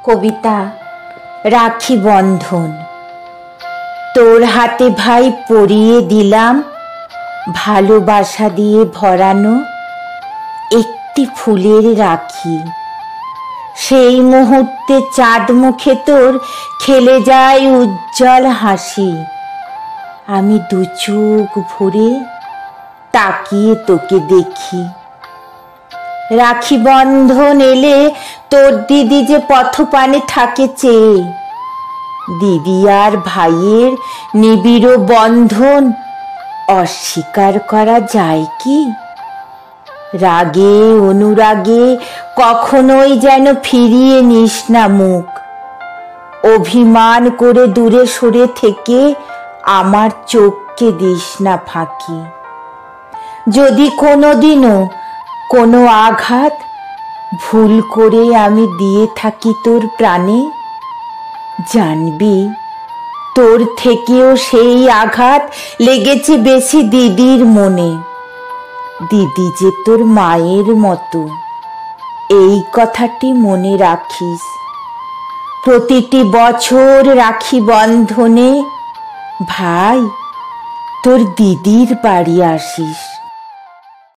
কবিতা রাখি বন্ধন। তোর হাতে ভাই পরিয়ে দিলাম ভালোবাসা দিয়ে ভরানো একটি ফুলের রাখি। সেই মুহূর্তে চাঁদ মুখে তোর খেলে যায় উজ্জ্বল হাসি। আমি দু চোখ ভরে তাকিয়ে তোকে দেখি। রাখি বন্ধন এলে তোর দিদি যে পথপানে থাকে চেয়ে, দিদি আর ভাইয়ের নিবিড় বন্ধন অস্বীকার করা যায় কি? রাগে অনুরাগে কখনোই যেন ফিরিয়ে নিস না মুখ। অভিমান করে দূরে সরে থেকে আমার চোখকে দিস না ফাঁকি। যদি কোনোদিনও কোনো আঘাত ভুল করে আমি দিয়ে থাকি তোর প্রাণে, জানবি তোর থেকেও সেই আঘাত লেগেছে বেশি দিদির মনে। দিদি যে তোর মায়ের মতো, এই কথাটি মনে রাখিস। প্রতিটি বছর রাখি বন্ধনে ভাই তোর দিদির বাড়ি আসিস।